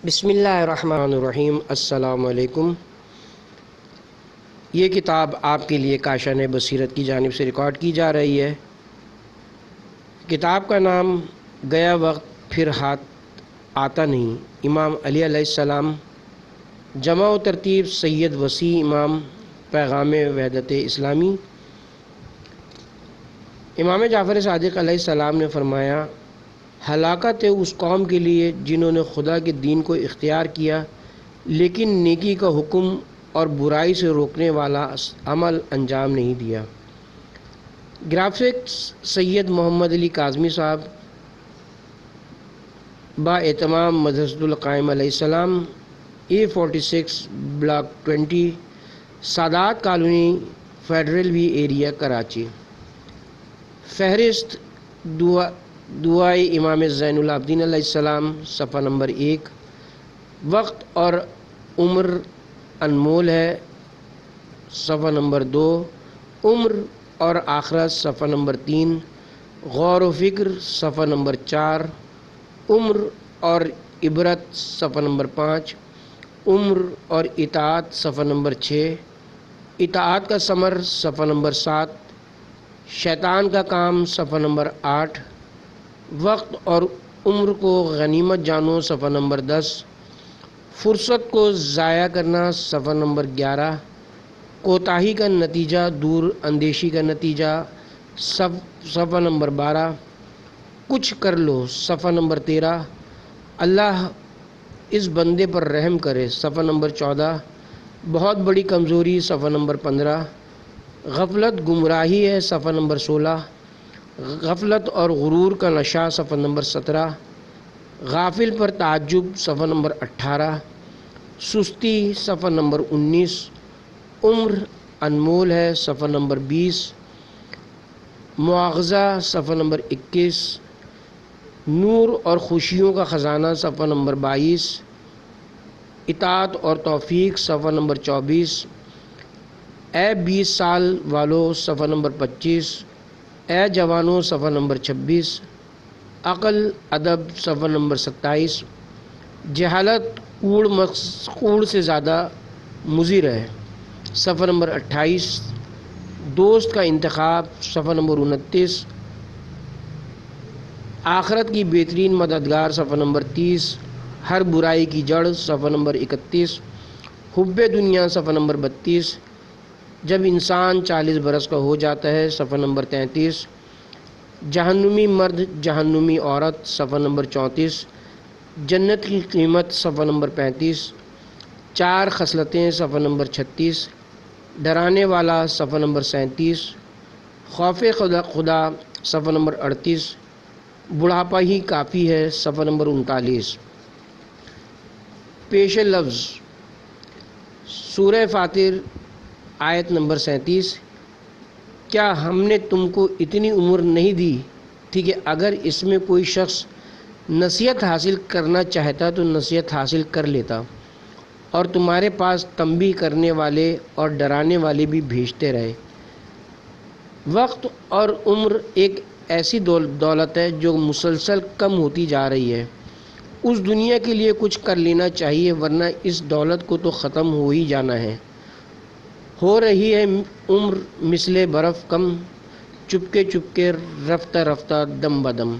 بسم اللہ الرحمن الرحیم۔ السلام علیکم۔ یہ کتاب آپ کے لیے کاشان بصیرت کی جانب سے ریکارڈ کی جا رہی ہے۔ کتاب کا نام گیا وقت پھر ہاتھ آتا نہیں، امام علی علیہ السلام، جمع و ترتیب سید وسیع امام، پیغام وحدت اسلامی۔ امام جعفر صادق علیہ السلام نے فرمایا، ہلاکت ہے اس قوم کے لیے جنہوں نے خدا کے دین کو اختیار کیا لیکن نیکی کا حکم اور برائی سے روکنے والا عمل انجام نہیں دیا۔ گرافکس سید محمد علی کاظمی صاحب، با اہتمام مدرسۃ القائم علیہ السلام، A46 بلاک 20 سادات کالونی، فیڈرل وی ایریا، کراچی۔ فہرست دعائے امام زین العابدین علیہ السلام، صفحہ نمبر 1۔ وقت اور عمر انمول ہے، صفحہ نمبر 2۔ عمر اور آخرت، صفحہ نمبر 3۔ غور و فکر، صفحہ نمبر 4۔ عمر اور عبرت، صفحہ نمبر 5۔ عمر اور اطاعت، صفحہ نمبر 6۔ اطاعت کا ثمر، صفحہ نمبر 7۔ شیطان کا کام، صفحہ نمبر 8۔ وقت اور عمر کو غنیمت جانو، صفحہ نمبر 10۔ فرصت کو ضائع کرنا، صفحہ نمبر 11۔ کوتاہی کا نتیجہ، دور اندیشی کا نتیجہ، صفحہ نمبر 12۔ کچھ کر لو، صفحہ نمبر 13۔ اللہ اس بندے پر رحم کرے، صفحہ نمبر 14۔ بہت بڑی کمزوری، صفحہ نمبر 15۔ غفلت گمراہی ہے، صفحہ نمبر 16۔ غفلت اور غرور کا نشہ، صفحہ نمبر 17۔ غافل پر تعجب، صفحہ نمبر 18۔ سستی، صفحہ نمبر 19۔ عمر انمول ہے، صفحہ نمبر 20۔ مواخذہ، صفحہ نمبر 21۔ نور اور خوشیوں کا خزانہ، صفحہ نمبر 22۔ اطاعت اور توفیق، صفحہ نمبر 24۔ اے 20 سال والو، صفحہ نمبر 25۔ اے جوانوں، صفحہ نمبر 26۔ عقل ادب، صفحہ نمبر 27۔ جہالت کوڑ سے زیادہ مضر ہے، صفحہ نمبر 28۔ دوست کا انتخاب، صفحہ نمبر 29۔ آخرت کی بہترین مددگار، صفحہ نمبر 30۔ ہر برائی کی جڑ، صفحہ نمبر 31۔ حب دنیا، صفحہ نمبر 32۔ جب انسان 40 برس کا ہو جاتا ہے، صفحہ نمبر 33۔ جہنمی مرد جہنمی عورت، صفحہ نمبر 34۔ جنت کی قیمت، صفحہ نمبر 35۔ 4 خصلتیں، صفحہ نمبر 36۔ ڈرانے والا، صفحہ نمبر 37۔ خوف خدا، صفحہ نمبر 38۔ بڑھاپا ہی کافی ہے، صفحہ نمبر 39۔ پیش لفظ سورہ فاطر، آیت نمبر 37۔ کیا ہم نے تم کو اتنی عمر نہیں دی تھی کہ اگر اس میں کوئی شخص نصیحت حاصل کرنا چاہتا تو نصیحت حاصل کر لیتا، اور تمہارے پاس تنبیہ کرنے والے اور ڈرانے والے بھی بھیجتے رہے۔ وقت اور عمر ایک ایسی دولت ہے جو مسلسل کم ہوتی جا رہی ہے۔ اس دنیا کے لیے کچھ کر لینا چاہیے، ورنہ اس دولت کو تو ختم ہو ہی جانا ہے۔ ہو رہی ہے عمر مثل برف کم، چپکے رفتہ رفتہ دم بدم۔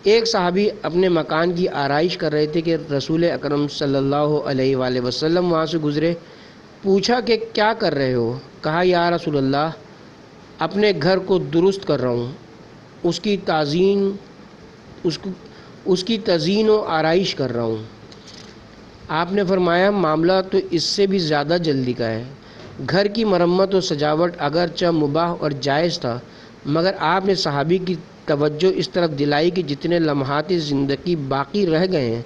ایک صحابی اپنے مکان کی آرائش کر رہے تھے کہ رسول اکرم صلی اللہ علیہ وآلہ وسلم وہاں سے گزرے۔ پوچھا کہ کیا کر رہے ہو؟ کہا یا رسول اللہ، اپنے گھر کو درست کر رہا ہوں، اس کی تزئین و آرائش کر رہا ہوں۔ آپ نے فرمایا معاملہ تو اس سے بھی زیادہ جلدی کا ہے۔ گھر کی مرمت و سجاوٹ اگرچہ مباح اور جائز تھا، مگر آپ نے صحابی کی توجہ اس طرف دلائی کہ جتنے لمحات زندگی باقی رہ گئے ہیں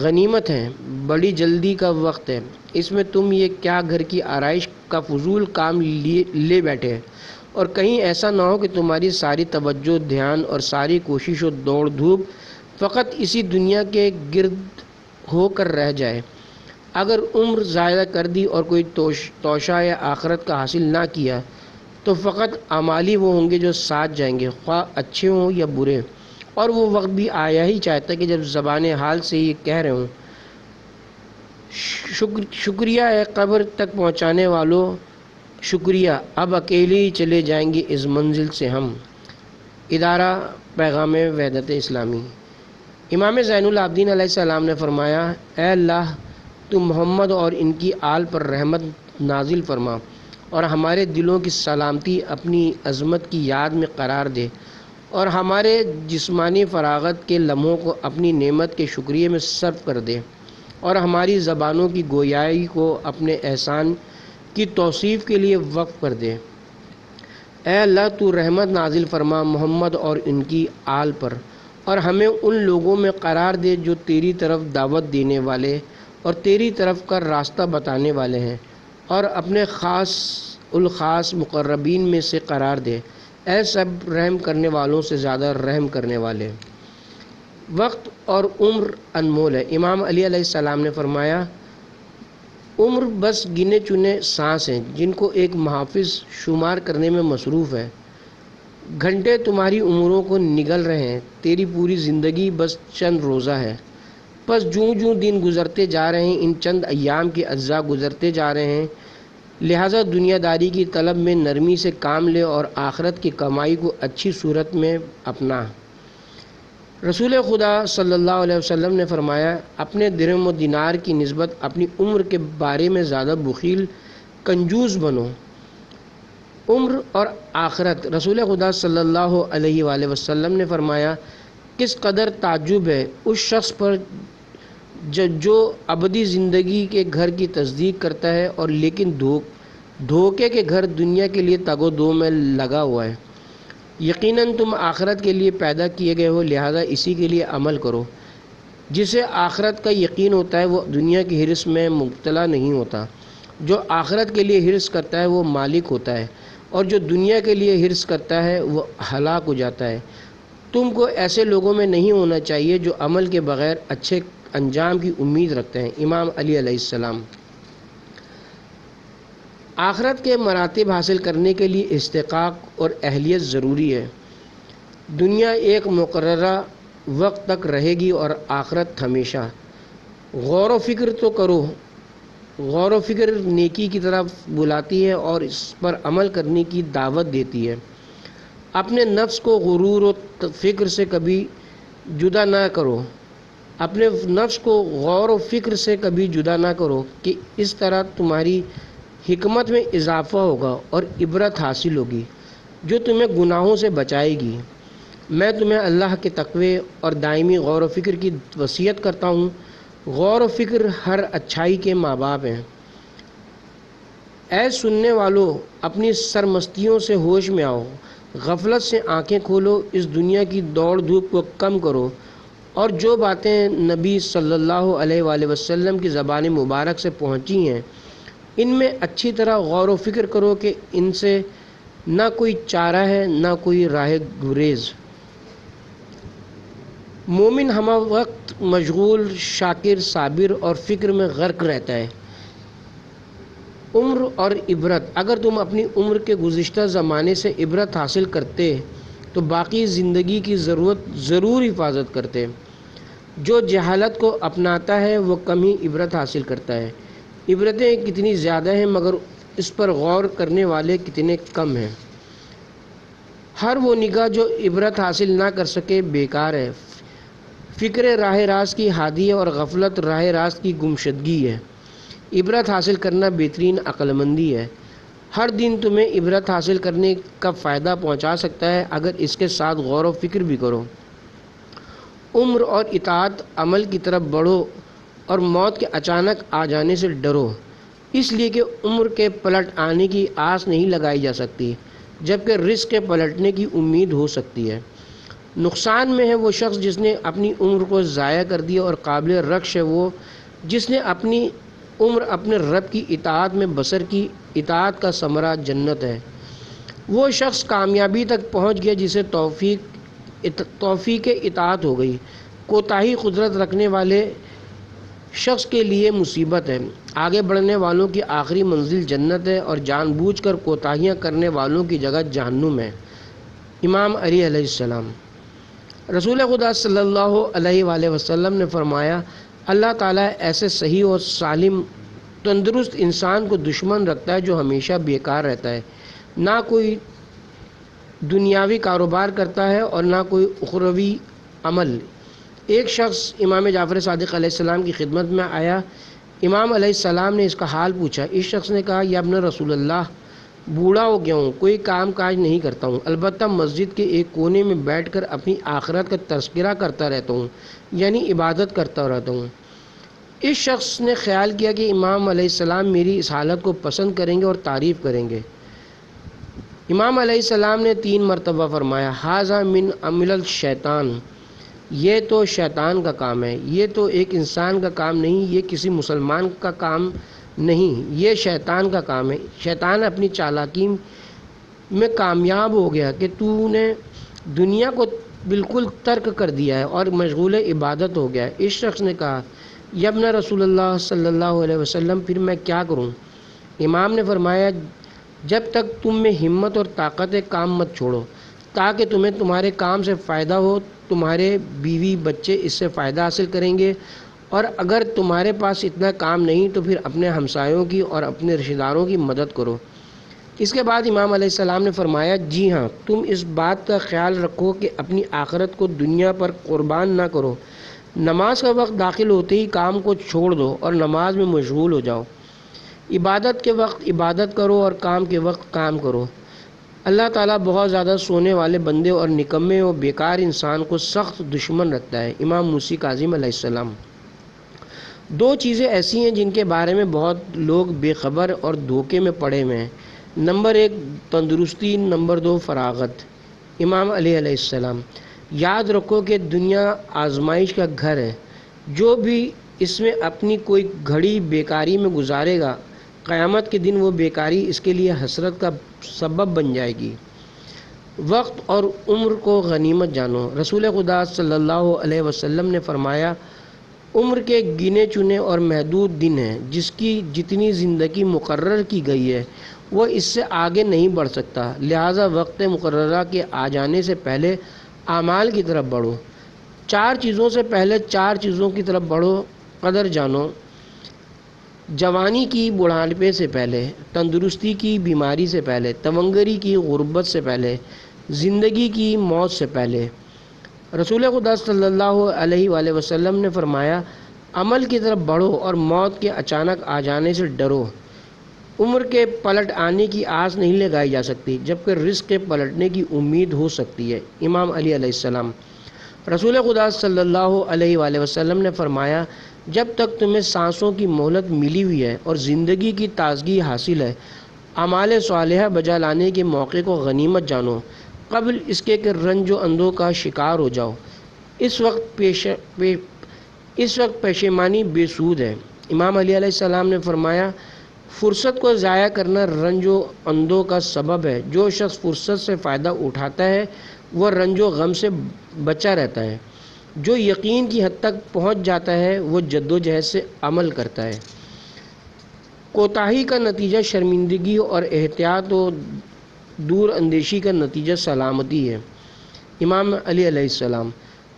غنیمت ہیں، بڑی جلدی کا وقت ہے، اس میں تم یہ کیا گھر کی آرائش کا فضول کام لے بیٹھے، اور کہیں ایسا نہ ہو کہ تمہاری ساری توجہ، دھیان اور ساری کوشش و دوڑ دھوپ فقط اسی دنیا کے گرد ہو کر رہ جائے۔ اگر عمر ضائع کر دی اور کوئی توشہ یا آخرت کا حاصل نہ کیا تو فقط اعمالی وہ ہوں گے جو ساتھ جائیں گے، خواہ اچھے ہوں یا برے۔ اور وہ وقت بھی آیا ہی چاہتا ہے کہ جب زبان حال سے یہ کہہ رہے ہوں شکریہ ہے قبر تک پہنچانے والوں، شکریہ، اب اکیلے ہی چلے جائیں گے اس منزل سے ہم۔ ادارہ پیغام وحدت اسلامی۔ امام زین العابدین علیہ السلام نے فرمایا، اے اللہ تو محمد اور ان کی آل پر رحمت نازل فرما اور ہمارے دلوں کی سلامتی اپنی عظمت کی یاد میں قرار دے، اور ہمارے جسمانی فراغت کے لمحوں کو اپنی نعمت کے شکریہ میں صرف کر دے، اور ہماری زبانوں کی گویائی کو اپنے احسان کی توصیف کے لیے وقف کر دے۔ اے اللہ تو رحمت نازل فرما محمد اور ان کی آل پر، اور ہمیں ان لوگوں میں قرار دے جو تیری طرف دعوت دینے والے اور تیری طرف کا راستہ بتانے والے ہیں، اور اپنے خاص الخاص مقربین میں سے قرار دے، اے سب رحم کرنے والوں سے زیادہ رحم کرنے والے۔ وقت اور عمر انمول ہے۔ امام علی علیہ السلام نے فرمایا، عمر بس گنے چنے سانس ہیں جن کو ایک محافظ شمار کرنے میں مصروف ہے۔ گھنٹے تمہاری عمروں کو نگل رہے ہیں، تیری پوری زندگی بس چند روزہ ہے۔ بس جوں جوں دن گزرتے جا رہے ہیں ان چند ایام کے اجزاء گزرتے جا رہے ہیں، لہٰذا دنیا داری کی طلب میں نرمی سے کام لے اور آخرت کی کمائی کو اچھی صورت میں اپنا۔ رسول خدا صلی اللہ علیہ وسلم نے فرمایا، اپنے درہم و دینار کی نسبت اپنی عمر کے بارے میں زیادہ بخیل کنجوس بنو۔ عمر اور آخرت۔ رسول خدا صلی اللہ علیہ وآلہ وسلم نے فرمایا، کس قدر تعجب ہے اس شخص پر جو ابدی زندگی کے گھر کی تصدیق کرتا ہے اور لیکن دھوکے کے گھر دنیا کے لیے تگ و دو میں لگا ہوا ہے۔ یقیناً تم آخرت کے لیے پیدا کیے گئے ہو، لہذا اسی کے لیے عمل کرو۔ جسے آخرت کا یقین ہوتا ہے وہ دنیا کی حرص میں مبتلا نہیں ہوتا۔ جو آخرت کے لیے حرص کرتا ہے وہ مالک ہوتا ہے، اور جو دنیا کے لیے حرص کرتا ہے وہ ہلاک ہو جاتا ہے۔ تم کو ایسے لوگوں میں نہیں ہونا چاہیے جو عمل کے بغیر اچھے انجام کی امید رکھتے ہیں۔ امام علی علیہ السلام۔ آخرت کے مراتب حاصل کرنے کے لیے استحقاق اور اہلیت ضروری ہے۔ دنیا ایک مقررہ وقت تک رہے گی اور آخرت ہمیشہ۔ غور و فکر تو کرو۔ غور و فکر نیکی کی طرف بلاتی ہے اور اس پر عمل کرنے کی دعوت دیتی ہے۔ اپنے نفس کو غرور و فکر سے کبھی جدا نہ کرو۔ اپنے نفس کو غور و فکر سے کبھی جدا نہ کرو کہ اس طرح تمہاری حکمت میں اضافہ ہوگا اور عبرت حاصل ہوگی جو تمہیں گناہوں سے بچائے گی۔ میں تمہیں اللہ کے تقوی اور دائمی غور و فکر کی وصیت کرتا ہوں۔ غور و فکر ہر اچھائی کے ماں باپ ہیں۔ اے سننے والو، اپنی سرمستیوں سے ہوش میں آؤ، غفلت سے آنکھیں کھولو، اس دنیا کی دوڑ دھوپ کو کم کرو، اور جو باتیں نبی صلی اللہ علیہ وآلہ وسلم کی زبان مبارک سے پہنچی ہیں ان میں اچھی طرح غور و فکر کرو کہ ان سے نہ کوئی چارہ ہے نہ کوئی راہ گریز۔ مومن ہمہ وقت مشغول، شاکر، صابر اور فکر میں غرق رہتا ہے۔ عمر اور عبرت۔ اگر تم اپنی عمر کے گزشتہ زمانے سے عبرت حاصل کرتے تو باقی زندگی کی ضرور حفاظت کرتے۔ جو جہالت کو اپناتا ہے وہ کم ہی عبرت حاصل کرتا ہے۔ عبرتیں کتنی زیادہ ہیں مگر اس پر غور کرنے والے کتنے کم ہیں۔ ہر وہ نگاہ جو عبرت حاصل نہ کر سکے بیکار ہے۔ فکر راہ راست کی ہادی ہے اور غفلت راہ راست کی گمشدگی ہے۔ عبرت حاصل کرنا بہترین عقل مندی ہے۔ ہر دن تمہیں عبرت حاصل کرنے کا فائدہ پہنچا سکتا ہے اگر اس کے ساتھ غور و فکر بھی کرو۔ عمر اور اطاعت عمل کی طرف بڑھو اور موت کے اچانک آ جانے سے ڈرو، اس لیے کہ عمر کے پلٹ آنے کی آس نہیں لگائی جا سکتی جبکہ رزق کے پلٹنے کی امید ہو سکتی ہے۔ نقصان میں ہے وہ شخص جس نے اپنی عمر کو ضائع کر دیا، اور قابل رکش ہے وہ جس نے اپنی عمر اپنے رب کی اطاعت میں بسر کی۔ اطاعت کا ثمرہ جنت ہے۔ وہ شخص کامیابی تک پہنچ گیا جسے توفیق اطاعت ہو گئی۔ کوتاہی قدرت رکھنے والے شخص کے لیے مصیبت ہے۔ آگے بڑھنے والوں کی آخری منزل جنت ہے اور جان بوجھ کر کوتاہیاں کرنے والوں کی جگہ جہنم ہے۔ امام علی علیہ السلام۔ رسول خدا صلی اللہ علیہ وآلہ وسلم نے فرمایا، اللہ تعالیٰ ایسے صحیح اور سالم تندرست انسان کو دشمن رکھتا ہے جو ہمیشہ بیکار رہتا ہے، نہ کوئی دنیاوی کاروبار کرتا ہے اور نہ کوئی اخروی عمل۔ ایک شخص امام جعفر صادق علیہ السلام کی خدمت میں آیا۔ امام علیہ السلام نے اس کا حال پوچھا۔ اس شخص نے کہا، یا ابن رسول اللہ، بوڑھا ہو گیا ہوں، کوئی کام کاج نہیں کرتا ہوں، البتہ مسجد کے ایک کونے میں بیٹھ کر اپنی آخرت کا تذکرہ کرتا رہتا ہوں، یعنی عبادت کرتا رہتا ہوں۔ اس شخص نے خیال کیا کہ امام علیہ السلام میری اس حالت کو پسند کریں گے اور تعریف کریں گے۔ امام علیہ السلام نے 3 مرتبہ فرمایا، ھذا من عمل الشیطان، یہ تو شیطان کا کام ہے، یہ تو ایک انسان کا کام نہیں، یہ کسی مسلمان کا کام نہیں، یہ شیطان کا کام ہے۔ شیطان اپنی چالاکی میں کامیاب ہو گیا کہ تو نے دنیا کو بالکل ترک کر دیا ہے اور مشغول عبادت ہو گیا ہے۔ اس شخص نے کہا، یا ابن رسول اللہ صلی اللہ علیہ وسلم، پھر میں کیا کروں؟ امام نے فرمایا، جب تک تم میں ہمت اور طاقت ہے کام مت چھوڑو، تاکہ تمہیں تمہارے کام سے فائدہ ہو، تمہارے بیوی بچے اس سے فائدہ حاصل کریں گے، اور اگر تمہارے پاس اتنا کام نہیں تو پھر اپنے ہمسایوں کی اور اپنے رشتہ داروں کی مدد کرو۔ اس کے بعد امام علیہ السلام نے فرمایا، جی ہاں، تم اس بات کا خیال رکھو کہ اپنی آخرت کو دنیا پر قربان نہ کرو۔ نماز کا وقت داخل ہوتے ہی کام کو چھوڑ دو اور نماز میں مشغول ہو جاؤ۔ عبادت کے وقت عبادت کرو اور کام کے وقت کام کرو۔ اللہ تعالیٰ بہت زیادہ سونے والے بندے اور نکمے اور بیکار انسان کو سخت دشمن رکھتا ہے۔ امام موسی کاظم علیہ السلام۔ 2 چیزیں ایسی ہیں جن کے بارے میں بہت لوگ بے خبر اور دھوکے میں پڑے ہوئے ہیں۔ نمبر 1 تندرستی، نمبر 2 فراغت۔ امام علی علیہ السلام۔ یاد رکھو کہ دنیا آزمائش کا گھر ہے، جو بھی اس میں اپنی کوئی گھڑی بیکاری میں گزارے گا، قیامت کے دن وہ بیکاری اس کے لیے حسرت کا سبب بن جائے گی۔ وقت اور عمر کو غنیمت جانو۔ رسول خدا صلی اللہ علیہ وسلم نے فرمایا، عمر کے گنے چنے اور محدود دن ہیں، جس کی جتنی زندگی مقرر کی گئی ہے وہ اس سے آگے نہیں بڑھ سکتا، لہٰذا وقت مقررہ کے آ جانے سے پہلے اعمال کی طرف بڑھو۔ 4 چیزوں سے پہلے 4 چیزوں کی طرف بڑھو۔ قدر جانو، جوانی کی بڑھاپے سے پہلے، تندرستی کی بیماری سے پہلے، تونگری کی غربت سے پہلے، زندگی کی موت سے پہلے۔ رسول خدا صلی اللہ علیہ وآلہ وسلم نے فرمایا، عمل کی طرف بڑھو اور موت کے اچانک آ جانے سے ڈرو۔ عمر کے پلٹ آنے کی آس نہیں لگائی جا سکتی، جبکہ رزق کے پلٹنے کی امید ہو سکتی ہے۔ امام علی علیہ السلام۔ رسول خدا صلی اللہ علیہ وآلہ وسلم نے فرمایا، جب تک تمہیں سانسوں کی مہلت ملی ہوئی ہے اور زندگی کی تازگی حاصل ہے، اعمال صالحہ بجا لانے کے موقع کو غنیمت جانو، قبل اس کے کہ رنج و اندوں کا شکار ہو جاؤ۔ اس وقت پشیمانی بے سود ہے۔ امام علی علیہ السلام نے فرمایا، فرصت کو ضائع کرنا رنج و اندوں کا سبب ہے۔ جو شخص فرصت سے فائدہ اٹھاتا ہے وہ رنج و غم سے بچا رہتا ہے۔ جو یقین کی حد تک پہنچ جاتا ہے وہ جدوجہد سے عمل کرتا ہے۔ کوتاہی کا نتیجہ شرمندگی اور احتیاط و دور اندیشی کا نتیجہ سلامتی ہے۔ امام علی علیہ السلام۔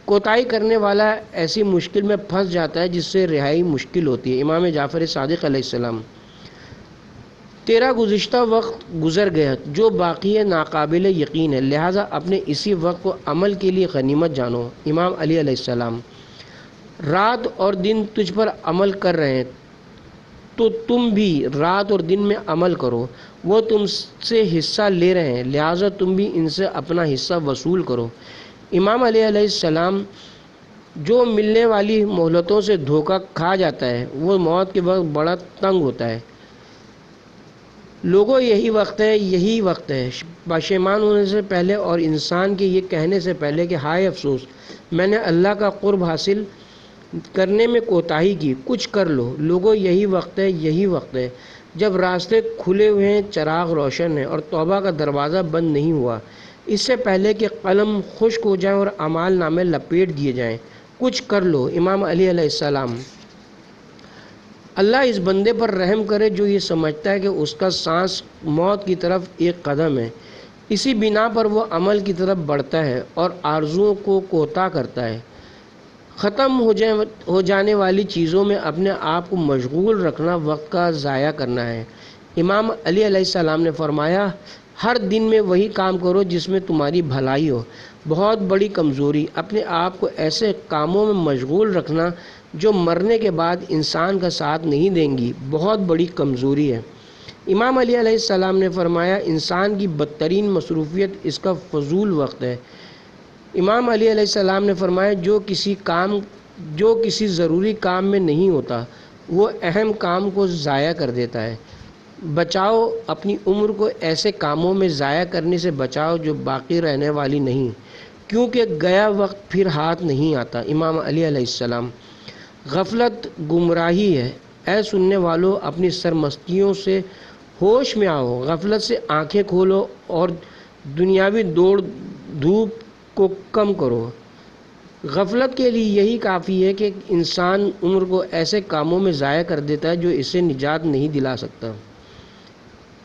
کوتاہی کرنے والا ایسی مشکل میں پھنس جاتا ہے جس سے رہائی مشکل ہوتی ہے۔ امام جعفر صادق علیہ السلام۔ تیرا گزشتہ وقت گزر گیا، جو باقی ہے ناقابل یقین ہے، لہٰذا اپنے اسی وقت کو عمل کے لیے غنیمت جانو۔ امام علی علیہ السلام۔ رات اور دن تجھ پر عمل کر رہے ہیں تو تم بھی رات اور دن میں عمل کرو۔ وہ تم سے حصہ لے رہے ہیں، لہٰذا تم بھی ان سے اپنا حصہ وصول کرو۔ امام علی علیہ السلام۔ جو ملنے والی مہلتوں سے دھوکہ کھا جاتا ہے وہ موت کے وقت بڑا تنگ ہوتا ہے۔ لوگوں، یہی وقت ہے، یہی وقت ہے، پشیمان ہونے سے پہلے اور انسان کے یہ کہنے سے پہلے کہ ہائے افسوس، میں نے اللہ کا قرب حاصل کرنے میں کوتاہی کی، کچھ کر لو۔ لوگوں، یہی وقت ہے، یہی وقت ہے، جب راستے کھلے ہوئے ہیں، چراغ روشن ہے اور توبہ کا دروازہ بند نہیں ہوا، اس سے پہلے کہ قلم خشک ہو جائیں اور اعمال نامے لپیٹ دیے جائیں، کچھ کر لو۔ امام علی علیہ السلام۔ اللہ اس بندے پر رحم کرے جو یہ سمجھتا ہے کہ اس کا سانس موت کی طرف ایک قدم ہے، اسی بنا پر وہ عمل کی طرف بڑھتا ہے اور آرزوؤں کو کوتاہ کرتا ہے۔ ختم ہو جانے والی چیزوں میں اپنے آپ کو مشغول رکھنا وقت کا ضائع کرنا ہے۔ امام علی علیہ السلام نے فرمایا، ہر دن میں وہی کام کرو جس میں تمہاری بھلائی ہو۔ بہت بڑی کمزوری اپنے آپ کو ایسے کاموں میں مشغول رکھنا جو مرنے کے بعد انسان کا ساتھ نہیں دیں گی، بہت بڑی کمزوری ہے۔ امام علی علیہ السلام نے فرمایا، انسان کی بدترین مصروفیت اس کا فضول وقت ہے۔ امام علی علیہ السلام نے فرمایا، جو کسی ضروری کام میں نہیں ہوتا وہ اہم کام کو ضائع کر دیتا ہے۔ بچاؤ اپنی عمر کو ایسے کاموں میں ضائع کرنے سے بچاؤ جو باقی رہنے والی نہیں، کیونکہ گیا وقت پھر ہاتھ نہیں آتا۔ امام علی علیہ السلام۔ غفلت گمراہی ہے۔ اے سننے والو، اپنی سرمستیوں سے ہوش میں آؤ، غفلت سے آنکھیں کھولو اور دنیاوی دوڑ دھوپ کو کم کرو۔ غفلت کے لیے یہی کافی ہے کہ انسان عمر کو ایسے کاموں میں ضائع کر دیتا ہے جو اسے نجات نہیں دلا سکتا۔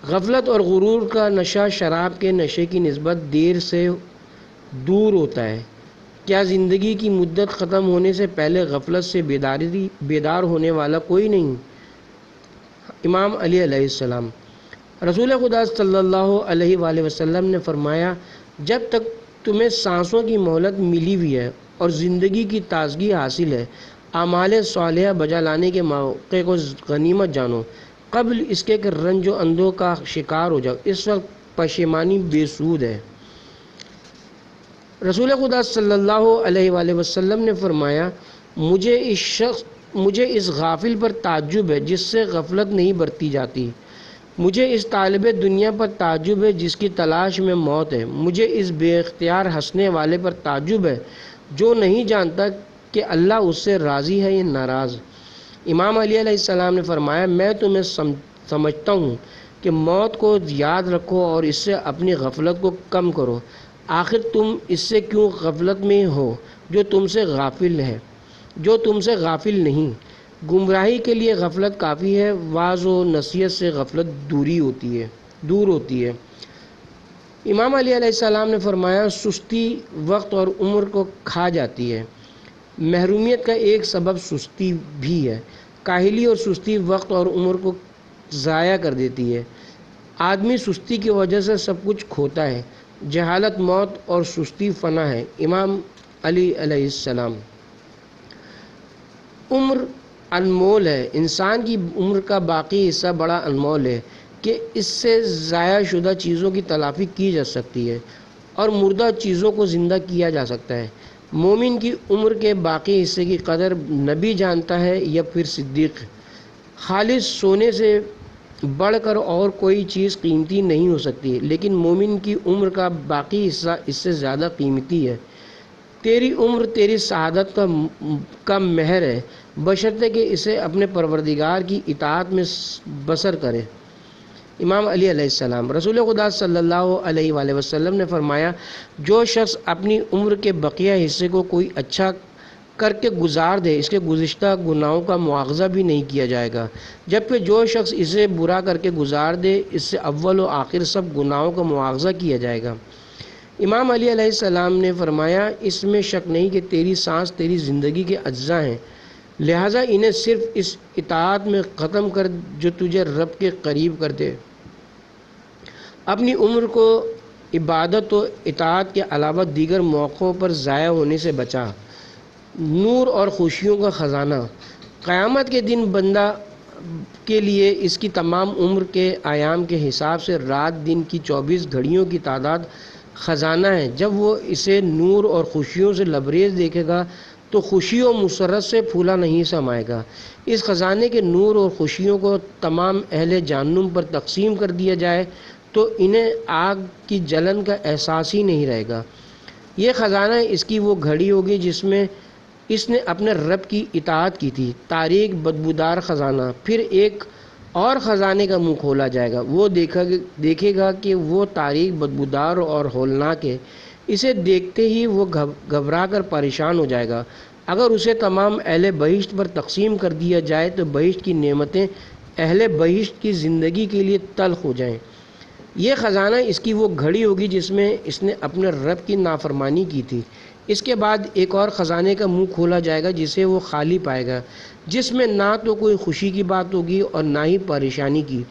غفلت اور غرور کا نشہ شراب کے نشے کی نسبت دیر سے دور ہوتا ہے۔ کیا زندگی کی مدت ختم ہونے سے پہلے غفلت سے بیدار ہونے والا کوئی نہیں؟ امام علی علیہ السلام۔ رسول خدا صلی اللہ علیہ وآلہ وسلم نے فرمایا، جب تک تمہیں سانسوں کی مہلت ملی ہوئی ہے اور زندگی کی تازگی حاصل ہے، اعمال صالحہ بجا لانے کے موقع کو غنیمت جانو، قبل اس کے کہ رنج و اندوہ کا شکار ہو جاؤ۔ اس وقت پشیمانی بے سود ہے۔ رسول خدا صلی اللہ علیہ وآلہ وسلم نے فرمایا، مجھے اس غافل پر تعجب ہے جس سے غفلت نہیں برتی جاتی۔ مجھے اس طالب دنیا پر تعجب ہے جس کی تلاش میں موت ہے۔ مجھے اس بے اختیار ہنسنے والے پر تعجب ہے جو نہیں جانتا کہ اللہ اس سے راضی ہے یا ناراض۔ امام علی علیہ السلام نے فرمایا، میں تمہیں سمجھتا ہوں کہ موت کو یاد رکھو اور اس سے اپنی غفلت کو کم کرو۔ آخر تم اس سے کیوں غفلت میں ہو جو تم سے غافل نہیں؟ گمراہی کے لیے غفلت کافی ہے، واعظ و نصیحت سے غفلت دور ہوتی ہے۔ امام علی علیہ السلام نے فرمایا، سستی وقت اور عمر کو کھا جاتی ہے۔ محرومیت کا ایک سبب سستی بھی ہے۔ کاہلی اور سستی وقت اور عمر کو ضائع کر دیتی ہے۔ آدمی سستی کی وجہ سے سب کچھ کھوتا ہے۔ جہالت موت اور سستی فنا ہے۔ امام علی علیہ السلام۔ عمر انمول ہے۔ انسان کی عمر کا باقی حصہ بڑا انمول ہے کہ اس سے ضائع شدہ چیزوں کی تلافی کی جا سکتی ہے اور مردہ چیزوں کو زندہ کیا جا سکتا ہے۔ مومن کی عمر کے باقی حصے کی قدر نبی جانتا ہے یا پھر صدیق۔ خالص سونے سے بڑھ کر اور کوئی چیز قیمتی نہیں ہو سکتی، لیکن مومن کی عمر کا باقی حصہ اس سے زیادہ قیمتی ہے۔ تیری عمر تیری سعادت کا مہر ہے، بشرطے کہ اسے اپنے پروردگار کی اطاعت میں بسر کرے۔ امام علی علیہ السلام۔ رسول خدا صلی اللہ علیہ وآلہ وسلم نے فرمایا، جو شخص اپنی عمر کے بقیہ حصے کو کوئی اچھا کر کے گزار دے، اس کے گزشتہ گناہوں کا مواخذہ بھی نہیں کیا جائے گا، جبکہ جو شخص اسے برا کر کے گزار دے، اس سے اول و آخر سب گناہوں کا مواخذہ کیا جائے گا۔ امام علی علیہ السلام نے فرمایا، اس میں شک نہیں کہ تیری سانس تیری زندگی کے اجزاء ہیں، لہٰذا انہیں صرف اس اطاعت میں ختم کر جو تجھے رب کے قریب کر دے۔ اپنی عمر کو عبادت و اطاعت کے علاوہ دیگر موقعوں پر ضائع ہونے سے بچا۔ نور اور خوشیوں کا خزانہ۔ قیامت کے دن بندہ کے لیے اس کی تمام عمر کے ایام کے حساب سے رات دن کی 24 گھڑیوں کی تعداد خزانہ ہے۔ جب وہ اسے نور اور خوشیوں سے لبریز دیکھے گا تو خوشی و مسرت سے پھولا نہیں سمائے گا۔ اس خزانے کے نور اور خوشیوں کو تمام اہل جہنم پر تقسیم کر دیا جائے تو انہیں آگ کی جلن کا احساس ہی نہیں رہے گا۔ یہ خزانہ اس کی وہ گھڑی ہوگی جس میں اس نے اپنے رب کی اطاعت کی تھی، تاریک بدبودار خزانہ۔ پھر ایک اور خزانے کا منہ کھولا جائے گا، وہ دیکھے گا کہ وہ تاریک بدبودار اور ہولناک ہے۔ اسے دیکھتے ہی وہ گھبرا کر پریشان ہو جائے گا۔ اگر اسے تمام اہل بہشت پر تقسیم کر دیا جائے تو بہشت کی نعمتیں اہل بہشت کی زندگی کے لیے تلخ ہو جائیں۔ یہ خزانہ اس کی وہ گھڑی ہوگی جس میں اس نے اپنے رب کی نافرمانی کی تھی۔ اس کے بعد ایک اور خزانے کا منہ کھولا جائے گا جسے وہ خالی پائے گا، جس میں نہ تو کوئی خوشی کی بات ہوگی اور نہ ہی پریشانی کی۔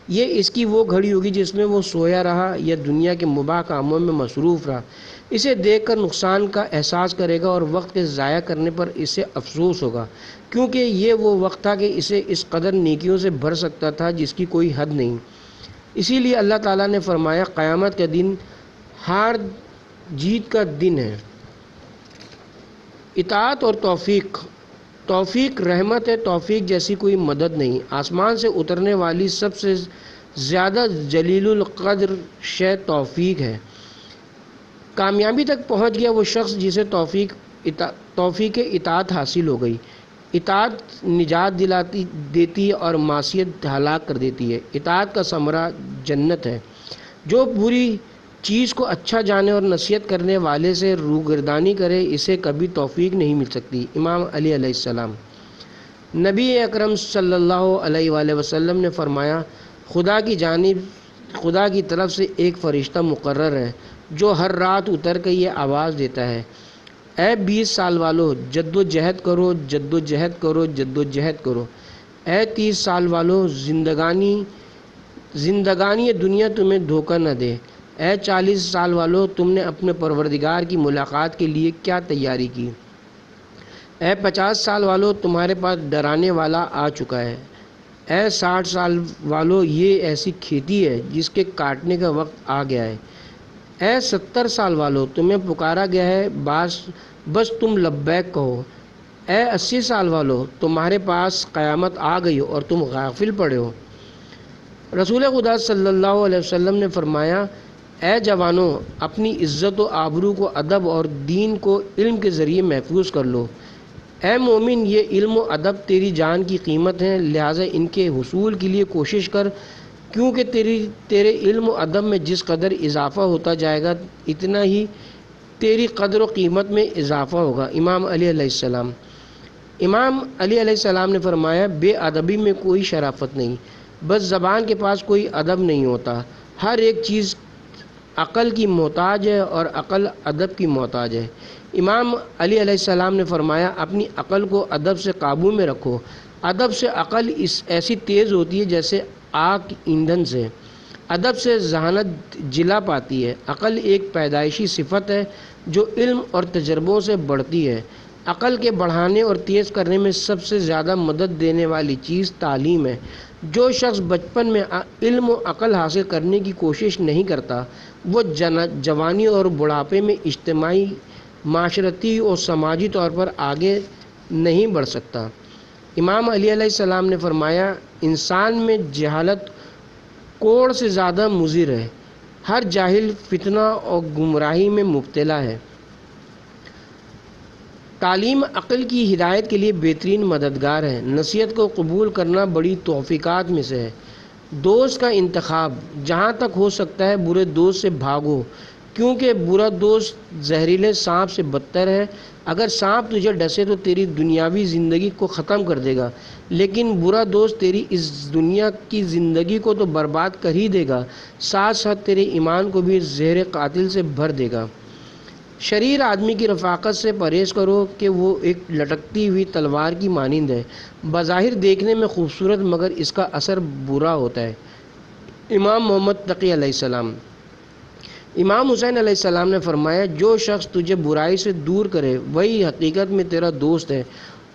یہ اس کی وہ گھڑی ہوگی جس میں وہ سویا رہا یا دنیا کے مباح کاموں میں مصروف رہا۔ اسے دیکھ کر نقصان کا احساس کرے گا اور وقت کے ضائع کرنے پر اسے افسوس ہوگا، کیونکہ یہ وہ وقت تھا کہ اسے اس قدر نیکیوں سے بھر سکتا تھا جس کی کوئی حد نہیں۔ اسی لیے اللہ تعالیٰ نے فرمایا قیامت کا دن ہار جیت کا دن ہے۔ اطاعت اور توفیق رحمت ہے، توفیق جیسی کوئی مدد نہیں۔ آسمان سے اترنے والی سب سے زیادہ جلیل القدر شے توفیق ہے۔ کامیابی تک پہنچ گیا وہ شخص جسے توفیق اطاعت حاصل ہو گئی۔ اطاعت نجات دیتی ہے اور معصیت ہلاک کر دیتی ہے۔ اطاعت کا ثمرہ جنت ہے۔ جو بری چیز کو اچھا جانے اور نصیحت کرنے والے سے روگردانی کرے اسے کبھی توفیق نہیں مل سکتی۔ امام علی علیہ السلام۔ نبی اکرم صلی اللہ علیہ وآلہ وسلم نے فرمایا خدا کی طرف سے ایک فرشتہ مقرر ہے جو ہر رات اتر کے یہ آواز دیتا ہے، اے 20 سال والو جد و جہد کرو، جد و جہد کرو، جد و جہد کرو۔ اے 30 سال والو زندگانی دنیا تمہیں دھوکہ نہ دے۔ اے 40 سال والو تم نے اپنے پروردگار کی ملاقات کے لیے کیا تیاری کی۔ اے 50 سال والو تمہارے پاس ڈرانے والا آ چکا ہے۔ اے 60 سال والو یہ ایسی کھیتی ہے جس کے کاٹنے کا وقت آ گیا ہے۔ اے 70 سال والو تمہیں پکارا گیا ہے، بس تم لبیک کہو۔ اے 80 سال والو تمہارے پاس قیامت آ گئی اور تم غافل پڑے ہو۔ رسول خدا صلی اللہ علیہ وسلم نے فرمایا اے جوانوں اپنی عزت و آبرو کو ادب اور دین کو علم کے ذریعے محفوظ کر لو۔ اے مومن یہ علم و ادب تیری جان کی قیمت ہیں، لہٰذا ان کے حصول کے لیے کوشش کر، کیونکہ تیرے علم و ادب میں جس قدر اضافہ ہوتا جائے گا اتنا ہی تیری قدر و قیمت میں اضافہ ہوگا۔ امام علی علیہ السلام۔ امام علی علیہ السلام نے فرمایا بے ادبی میں کوئی شرافت نہیں، بس زبان کے پاس کوئی ادب نہیں ہوتا۔ ہر ایک چیز عقل کی محتاج ہے اور عقل ادب کی محتاج ہے۔ امام علی علیہ السلام نے فرمایا اپنی عقل کو ادب سے قابو میں رکھو۔ ادب سے عقل ایسی تیز ہوتی ہے جیسے آگ ایندھن سے۔ ادب سے ذہانت جلا پاتی ہے۔ عقل ایک پیدائشی صفت ہے جو علم اور تجربوں سے بڑھتی ہے۔ عقل کے بڑھانے اور تیز کرنے میں سب سے زیادہ مدد دینے والی چیز تعلیم ہے۔ جو شخص بچپن میں علم و عقل حاصل کرنے کی کوشش نہیں کرتا وہ جوانی اور بڑھاپے میں اجتماعی، معاشرتی اور سماجی طور پر آگے نہیں بڑھ سکتا۔ امام علی علیہ السلام نے فرمایا انسان میں جہالت کوڑ سے زیادہ مضر ہے۔ ہر جاہل فتنہ اور گمراہی میں مبتلا ہے۔ تعلیم عقل کی ہدایت کے لیے بہترین مددگار ہے۔ نصیحت کو قبول کرنا بڑی توفیقات میں سے ہے۔ دوست کا انتخاب، جہاں تک ہو سکتا ہے برے دوست سے بھاگو، کیونکہ برا دوست زہریلے سانپ سے بدتر ہے۔ اگر سانپ تجھے ڈسے تو تیری دنیاوی زندگی کو ختم کر دے گا، لیکن برا دوست تیری اس دنیا کی زندگی کو تو برباد کر ہی دے گا، ساتھ ساتھ تیرے ایمان کو بھی زہر قاتل سے بھر دے گا۔ شریر آدمی کی رفاقت سے پرہیز کرو کہ وہ ایک لٹکتی ہوئی تلوار کی مانند ہے، بظاہر دیکھنے میں خوبصورت مگر اس کا اثر برا ہوتا ہے۔ امام محمد تقی علیہ السلام۔ امام حسین علیہ السلام نے فرمایا جو شخص تجھے برائی سے دور کرے وہی حقیقت میں تیرا دوست ہے،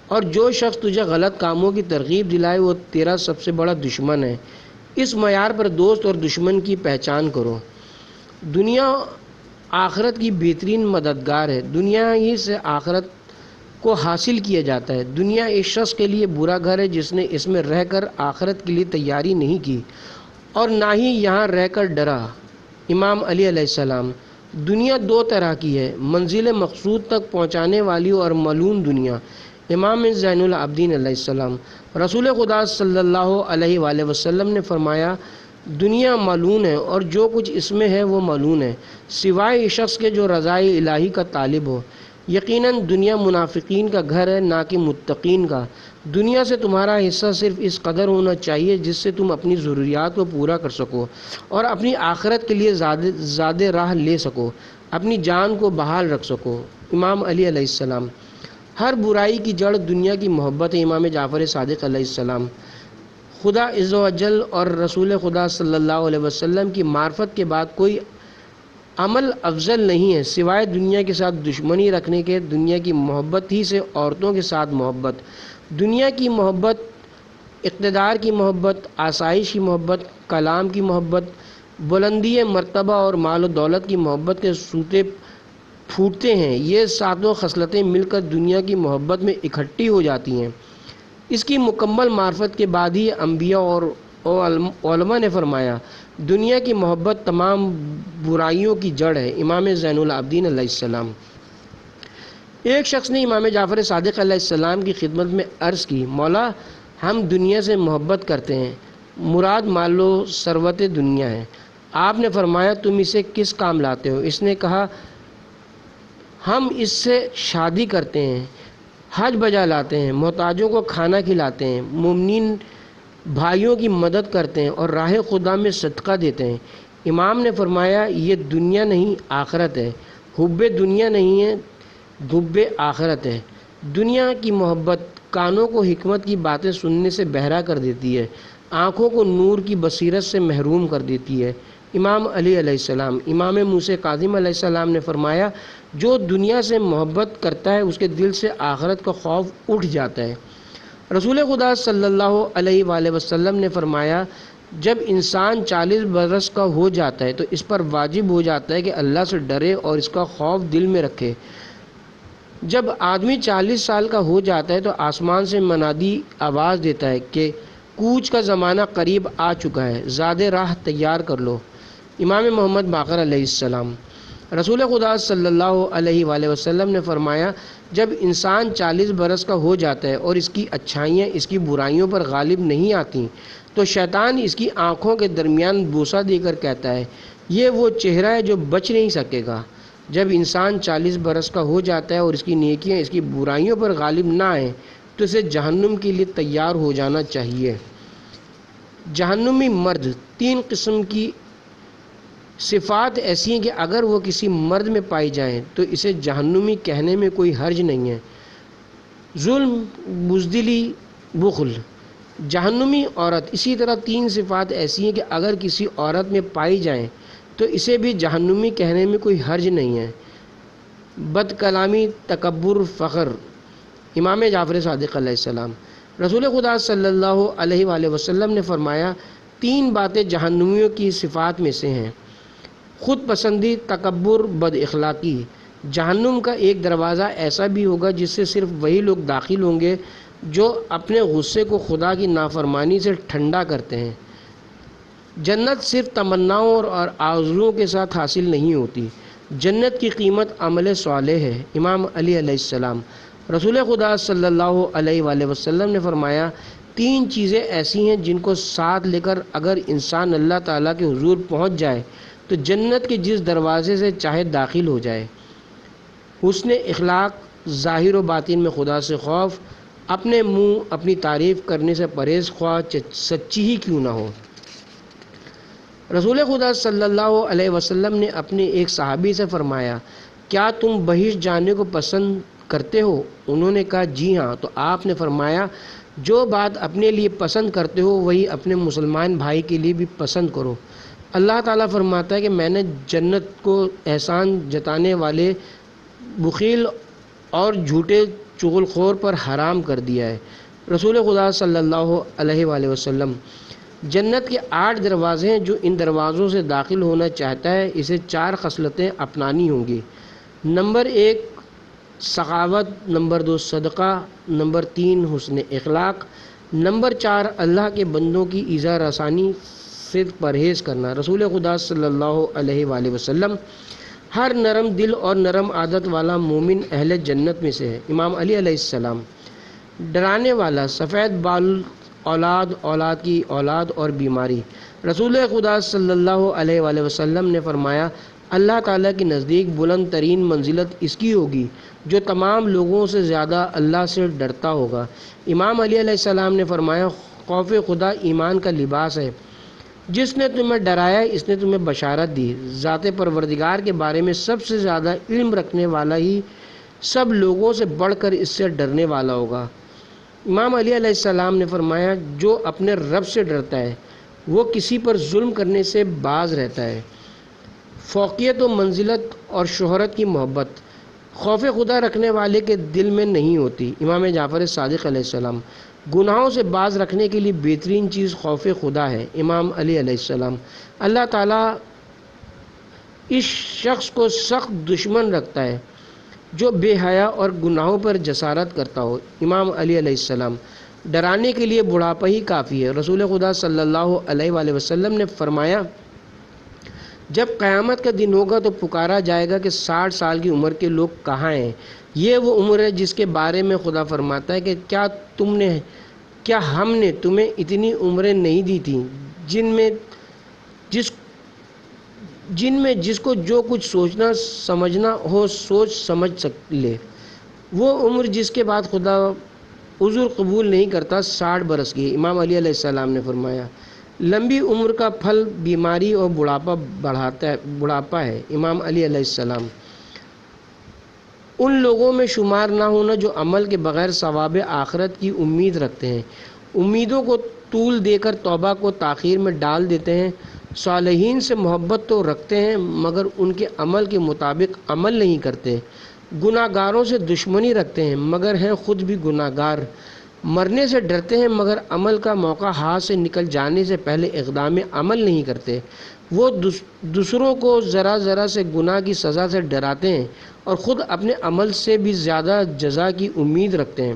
اور جو شخص تجھے غلط کاموں کی ترغیب دلائے وہ تیرا سب سے بڑا دشمن ہے۔ اس معیار پر دوست اور دشمن کی پہچان کرو۔ دنیا آخرت کی بہترین مددگار ہے۔ دنیا ہی سے آخرت کو حاصل کیا جاتا ہے۔ دنیا ایک شخص کے لیے برا گھر ہے جس نے اس میں رہ کر آخرت کے لیے تیاری نہیں کی اور نہ ہی یہاں رہ کر ڈرا۔ امام علی علیہ السلام۔ دنیا دو طرح کی ہے، منزل مقصود تک پہنچانے والی اور ملعون دنیا۔ امام زین العابدین علیہ السلام۔ رسول خدا صلی اللہ علیہ وآلہ وسلم نے فرمایا دنیا ملعون ہے اور جو کچھ اس میں ہے وہ ملعون ہے، سوائے اس شخص کے جو رضائے الہی کا طالب ہو۔ یقیناً دنیا منافقین کا گھر ہے نہ کہ متقین کا۔ دنیا سے تمہارا حصہ صرف اس قدر ہونا چاہیے جس سے تم اپنی ضروریات کو پورا کر سکو اور اپنی آخرت کے لیے زیادہ راہ لے سکو، اپنی جان کو بحال رکھ سکو۔ امام علی علیہ السلام۔ ہر برائی کی جڑ دنیا کی محبت ہے، امام جعفر صادق علیہ السلام۔ خدا عز و جل اور رسول خدا صلی اللہ علیہ وسلم کی معرفت کے بعد کوئی عمل افضل نہیں ہے سوائے دنیا کے ساتھ دشمنی رکھنے کے۔ دنیا کی محبت ہی سے عورتوں کے ساتھ محبت، دنیا کی محبت، اقتدار کی محبت، آسائش کی محبت، کلام کی محبت، بلندی مرتبہ اور مال و دولت کی محبت کے سوتے پھوٹتے ہیں۔ یہ ساتوں خصلتیں مل کر دنیا کی محبت میں اکٹھی ہو جاتی ہیں۔ اس کی مکمل معرفت کے بعد ہی انبیاء اور علماء نے فرمایا دنیا کی محبت تمام برائیوں کی جڑ ہے، امام زین العابدین علیہ السلام۔ ایک شخص نے امام جعفر صادق علیہ السلام کی خدمت میں عرض کی، مولا ہم دنیا سے محبت کرتے ہیں، مراد مال و ثروت دنیا ہے۔ آپ نے فرمایا تم اسے کس کام لاتے ہو؟ اس نے کہا ہم اس سے شادی کرتے ہیں، حج بجا لاتے ہیں، محتاجوں کو کھانا کھلاتے ہیں، مومنین بھائیوں کی مدد کرتے ہیں اور راہ خدا میں صدقہ دیتے ہیں۔ امام نے فرمایا یہ دنیا نہیں آخرت ہے، حب دنیا نہیں ہے، حب آخرت ہے۔ دنیا کی محبت کانوں کو حکمت کی باتیں سننے سے بہرا کر دیتی ہے، آنکھوں کو نور کی بصیرت سے محروم کر دیتی ہے۔ امام علی علیہ السلام۔ امام موسیٰ کاظم علیہ السلام نے فرمایا جو دنیا سے محبت کرتا ہے اس کے دل سے آخرت کا خوف اٹھ جاتا ہے۔ رسول خدا صلی اللہ علیہ وآلہ وسلم نے فرمایا جب انسان 40 برس کا ہو جاتا ہے تو اس پر واجب ہو جاتا ہے کہ اللہ سے ڈرے اور اس کا خوف دل میں رکھے۔ جب آدمی 40 سال کا ہو جاتا ہے تو آسمان سے منادی آواز دیتا ہے کہ کوچ کا زمانہ قریب آ چکا ہے، زیادہ راہ تیار کر لو۔ امام محمد باقر علیہ السلام۔ رسول خدا صلی اللہ علیہ وآلہ وسلم نے فرمایا جب انسان 40 برس کا ہو جاتا ہے اور اس کی اچھائیاں اس کی برائیوں پر غالب نہیں آتی تو شیطان اس کی آنکھوں کے درمیان بوسہ دے کر کہتا ہے یہ وہ چہرہ ہے جو بچ نہیں سکے گا۔ جب انسان 40 برس کا ہو جاتا ہے اور اس کی نیکیاں اس کی برائیوں پر غالب نہ آئیں تو اسے جہنم کے لیے تیار ہو جانا چاہیے۔ جہنمی مرد 3 قسم کی صفات ایسی ہیں کہ اگر وہ کسی مرد میں پائی جائیں تو اسے جہنمی کہنے میں کوئی حرج نہیں ہے۔ ظلم، بزدلی، بخل۔ جہنمی عورت اسی طرح 3 صفات ایسی ہیں کہ اگر کسی عورت میں پائی جائیں تو اسے بھی جہنمی کہنے میں کوئی حرج نہیں ہے۔ بد کلامی، تکبر، فخر۔ امام جعفر صادق علیہ السلام۔ رسول خدا صلی اللہ علیہ وآلہ وسلم نے فرمایا 3 باتیں جہنمیوں کی صفات میں سے ہیں، خود پسندی، تکبر، بد اخلاقی۔ جہنم کا ایک دروازہ ایسا بھی ہوگا جس سے صرف وہی لوگ داخل ہوں گے جو اپنے غصے کو خدا کی نافرمانی سے ٹھنڈا کرتے ہیں۔ جنت صرف تمناؤں اور آرزوؤں کے ساتھ حاصل نہیں ہوتی، جنت کی قیمت عمل صالح ہے۔ امام علی علیہ السلام۔ رسول خدا صلی اللہ علیہ وآلہ وسلم نے فرمایا 3 چیزیں ایسی ہیں جن کو ساتھ لے کر اگر انسان اللہ تعالیٰ کے حضور پہنچ جائے تو جنت کے جس دروازے سے چاہے داخل ہو جائے۔ حسن اخلاق، ظاہر و باطن میں خدا سے خوف، اپنے منہ اپنی تعریف کرنے سے پرہیز، خواہ سچی ہی کیوں نہ ہو۔ رسول خدا صلی اللہ علیہ وسلم نے اپنے ایک صحابی سے فرمایا کیا تم بہشت جانے کو پسند کرتے ہو؟ انہوں نے کہا جی ہاں۔ تو آپ نے فرمایا جو بات اپنے لیے پسند کرتے ہو وہی اپنے مسلمان بھائی کے لیے بھی پسند کرو۔ اللہ تعالیٰ فرماتا ہے کہ میں نے جنت کو احسان جتانے والے بخیل اور جھوٹے چغل خور پر حرام کر دیا ہے۔ رسول خدا صلی اللہ علیہ وآلہ وسلم۔ جنت کے 8 دروازے ہیں، جو ان دروازوں سے داخل ہونا چاہتا ہے اسے 4 خصلتیں اپنانی ہوں گی۔ نمبر 1 سخاوت، نمبر 2 صدقہ، نمبر 3 حسن اخلاق، نمبر 4 اللہ کے بندوں کی ایذا رسانی سے پرہیز کرنا۔ رسول خدا صلی اللہ علیہ وآلہ وسلم۔ ہر نرم دل اور نرم عادت والا مومن اہل جنت میں سے ہے۔ امام علی علیہ السلام۔ ڈرانے والا، سفید بال اولاد، اولاد کی اولاد اور بیماری۔ رسول خدا صلی اللہ علیہ وآلہ وسلم نے فرمایا اللہ تعالیٰ کے نزدیک بلند ترین منزلت اس کی ہوگی جو تمام لوگوں سے زیادہ اللہ سے ڈرتا ہوگا۔ امام علی علیہ السلام نے فرمایا خوف خدا ایمان کا لباس ہے، جس نے تمہیں ڈرایا اس نے تمہیں بشارت دی۔ ذات پروردگار کے بارے میں سب سے زیادہ علم رکھنے والا ہی سب لوگوں سے بڑھ کر اس سے ڈرنے والا ہوگا۔ امام علی علیہ السلام نے فرمایا جو اپنے رب سے ڈرتا ہے وہ کسی پر ظلم کرنے سے باز رہتا ہے۔ فوقیت و منزلت اور شہرت کی محبت خوف خدا رکھنے والے کے دل میں نہیں ہوتی۔ امام جعفر صادق علیہ السلام، گناہوں سے باز رکھنے کے لیے بہترین چیز خوف خدا ہے۔ امام علی علیہ السلام، اللہ تعالیٰ اس شخص کو سخت دشمن رکھتا ہے جو بے حیا اور گناہوں پر جسارت کرتا ہو۔ امام علی علیہ السلام، ڈرانے کے لیے بڑھاپا ہی کافی ہے۔ رسول خدا صلی اللہ علیہ وآلہ وسلم نے فرمایا جب قیامت کا دن ہوگا تو پکارا جائے گا کہ 60 سال کی عمر کے لوگ کہاں ہیں؟ یہ وہ عمر ہے جس کے بارے میں خدا فرماتا ہے کہ کیا ہم نے تمہیں اتنی عمریں نہیں دی تھیں جن میں جس کو جو کچھ سوچنا سمجھنا ہو سوچ سمجھ لے۔ وہ عمر جس کے بعد خدا عذر قبول نہیں کرتا 60 برس کی۔ امام علی علیہ السلام نے فرمایا لمبی عمر کا پھل بیماری اور بڑھاپا ہے۔ امام علی علیہ السلام، ان لوگوں میں شمار نہ ہونا جو عمل کے بغیر ثواب آخرت کی امید رکھتے ہیں، امیدوں کو طول دے کر توبہ کو تاخیر میں ڈال دیتے ہیں، صالحین سے محبت تو رکھتے ہیں مگر ان کے عمل کے مطابق عمل نہیں کرتے، گناہ گاروں سے دشمنی رکھتے ہیں مگر ہیں خود بھی گناہ گار، مرنے سے ڈرتے ہیں مگر عمل کا موقع ہاتھ سے نکل جانے سے پہلے اقدام عمل نہیں کرتے، وہ دوسروں کو ذرا ذرا سے گناہ کی سزا سے ڈراتے ہیں اور خود اپنے عمل سے بھی زیادہ جزا کی امید رکھتے ہیں،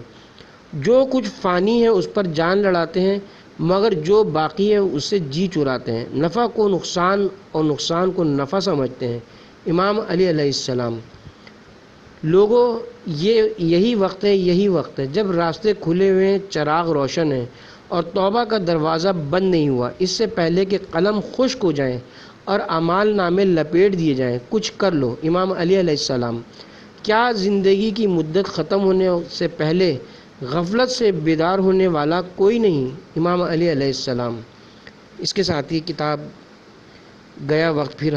جو کچھ فانی ہے اس پر جان لڑاتے ہیں مگر جو باقی ہے اس سے جی چراتے ہیں، نفع کو نقصان اور نقصان کو نفع سمجھتے ہیں۔ امام علی علیہ السلام، لوگوں یہی وقت ہے جب راستے کھلے ہوئے ہیں، چراغ روشن ہیں اور توبہ کا دروازہ بند نہیں ہوا، اس سے پہلے کہ قلم خشک ہو جائیں اور اعمال نامے لپیٹ دیے جائیں کچھ کر لو۔ امام علی علیہ السلام، کیا زندگی کی مدت ختم ہونے سے پہلے غفلت سے بیدار ہونے والا کوئی نہیں؟ امام علی علیہ السلام۔ اس کے ساتھ ہی کتاب گیا وقت پھر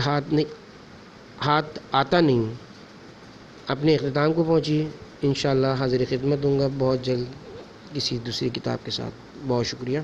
ہاتھ آتا نہیں اپنے اختتام کو پہنچی ہے۔ انشاءاللہ حاضر خدمت ہوں گا بہت جلد کسی دوسری کتاب کے ساتھ۔ بہت شکریہ۔